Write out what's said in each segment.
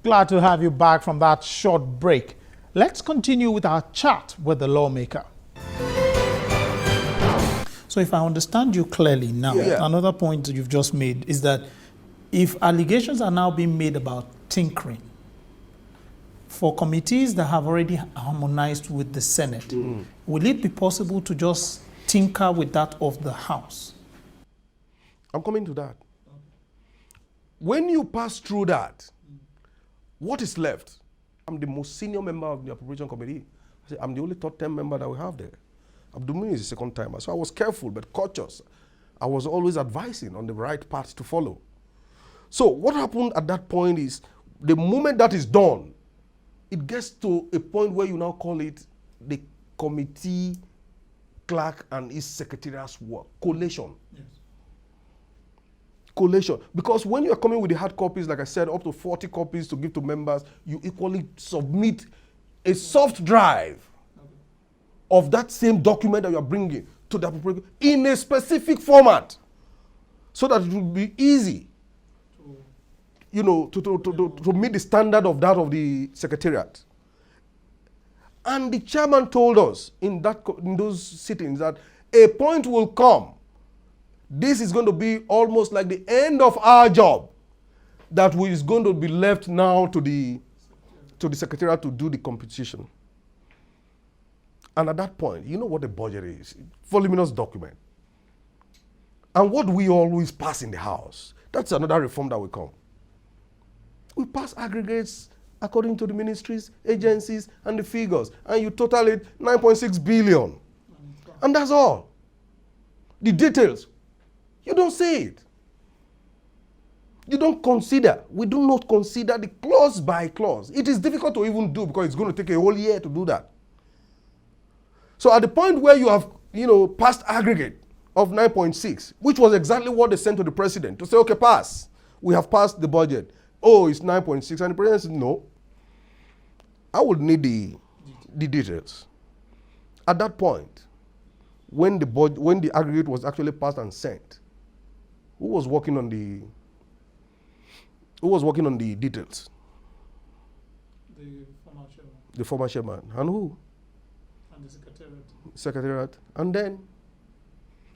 Glad to have you back from that short break. Let's continue with our chat with the lawmaker. So if I understand you clearly now, another point you've just made is that if allegations are now being made about tinkering, for committees that have already harmonized with the Senate, will it be possible to just tinker with that of the House? I'm coming to that. When you pass through that, what is left? I'm the most senior member of the Appropriation Committee. I'm the only third term member that we have there. Abdulmumin is the second timer. So I was careful but cautious. I was always advising on the right path to follow. So what happened at that point is, the moment that is done, it gets to a point where you now call it the committee clerk and his secretariat's work. Collation. Yes. Collation. Because when you're coming with the hard copies, like I said, up to 40 copies to give to members, you equally submit a soft drive of that same document that you're bringing to the appropriate in a specific format, so that it will be easy, to meet the standard of that of the secretariat. And the chairman told us in those sittings that a point will come. This is going to be almost like the end of our job, that is going to be left now to the secretariat to do the computation. And at that point, you know what the budget is? Voluminous document. And what we always pass in the House, that's another reform that will come. We pass aggregates according to the ministries, agencies, and the figures. And you total it 9.6 billion. And that's all. The details, you don't see it. You don't consider. We do not consider the clause by clause. It is difficult to even do because it's going to take a whole year to do that. So at the point where you have, passed aggregate of 9.6, which was exactly what they sent to the president to say, okay, pass. We have passed the budget. Oh, it's 9.6. And the president said, no. I would need the details. At that point, when the aggregate was actually passed and sent, who was working on the details? The former chairman. The former chairman. And who? And the secretariat. Secretariat. And then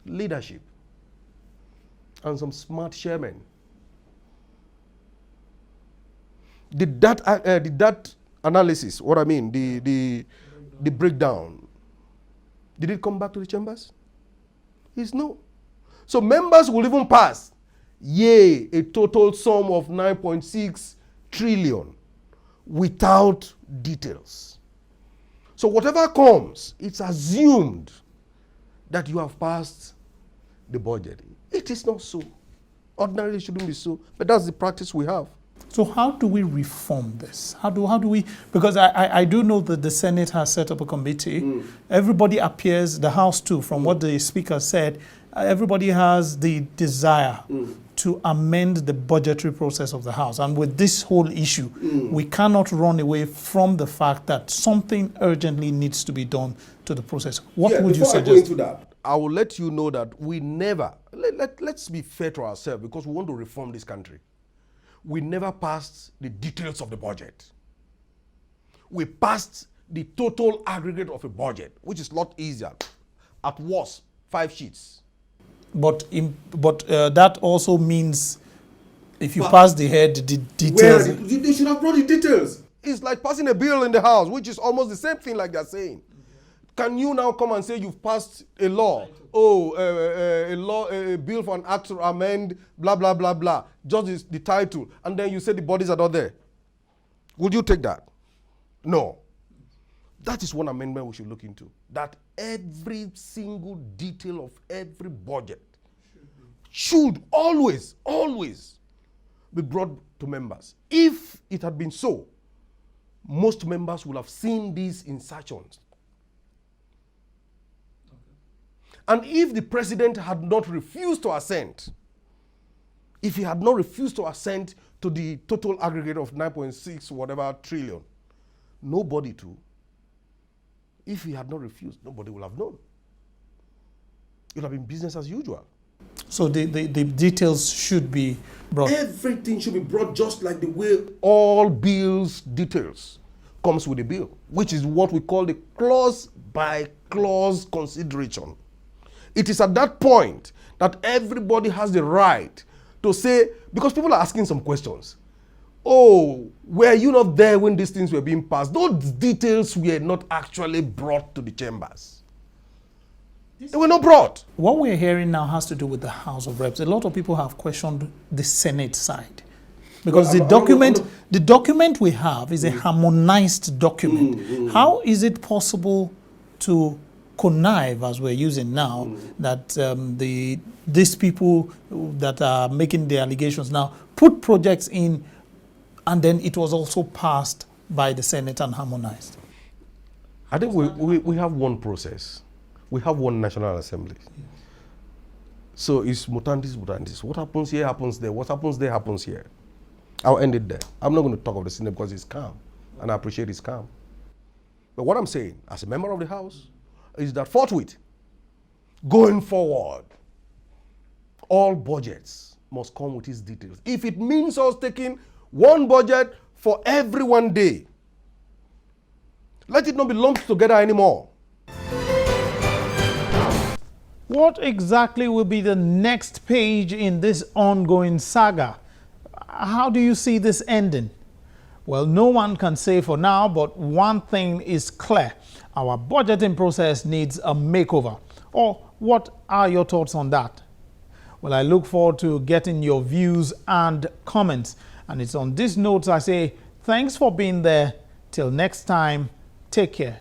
leadership. And some smart chairmen. Did that analysis, what I mean, the breakdown, did it come back to the chambers? It's no. So members will even pass, a total sum of 9.6 trillion without details. So whatever comes, it's assumed that you have passed the budget. It is not so. Ordinarily it shouldn't be so, but that's the practice we have. So how do we reform this? How do we, because I do know that the Senate has set up a committee. Everybody appears, the House too, from what the Speaker said, everybody has the desire to amend the budgetary process of the House. And with this whole issue, we cannot run away from the fact that something urgently needs to be done to the process. What would you suggest? Before I go into that, I will let you know that we never, let's be fair to ourselves, because we want to reform this country. We never passed the details of the budget. We passed the total aggregate of a budget, which is a lot easier. At worst, 5 sheets. But that also means if you pass the head, the details. They should have brought the details. It's like passing a bill in the House, which is almost the same thing like they're saying. Can you now come and say you've passed a law? Oh, a bill for an act to amend, blah, blah, blah, blah. Just the title. And then you say the bodies are not there. Would you take that? No. That is one amendment we should look into. That every single detail of every budget should always be brought to members. If it had been so, most members would have seen these insertions. And if the president had not refused to assent, if he had not refused to assent to the total aggregate of 9.6 whatever trillion, nobody too. If he had not refused, nobody would have known. It would have been business as usual. So the details should be brought. Everything should be brought just like the way all bills details comes with a bill, which is what we call the clause by clause consideration. It is at that point that everybody has the right to say, because people are asking some questions. Oh, were you not there when these things were being passed? Those details were not actually brought to the chambers. They were not brought. What we're hearing now has to do with the House of Reps. A lot of people have questioned the Senate side. Because the document we have is a harmonized document. How is it possible to connive, as we're using now, that these people that are making the allegations now put projects in, and then it was also passed by the Senate and harmonized? I think we have one process. We have one National Assembly. So it's mutandis, mutandis. What happens here happens there. What happens there happens here. I'll end it there. I'm not going to talk of the Senate because it's calm, and I appreciate it's calm. But what I'm saying, as a member of the House, is that forthwith, going forward, all budgets must come with its details. If it means us taking one budget for every 1 day, let it not be lumped together anymore. What exactly will be the next page in this ongoing saga? How do you see this ending? Well, no one can say for now, but one thing is clear. Our budgeting process needs a makeover. Or what are your thoughts on that? Well, I look forward to getting your views and comments. And it's on these notes I say, thanks for being there. Till next time, take care.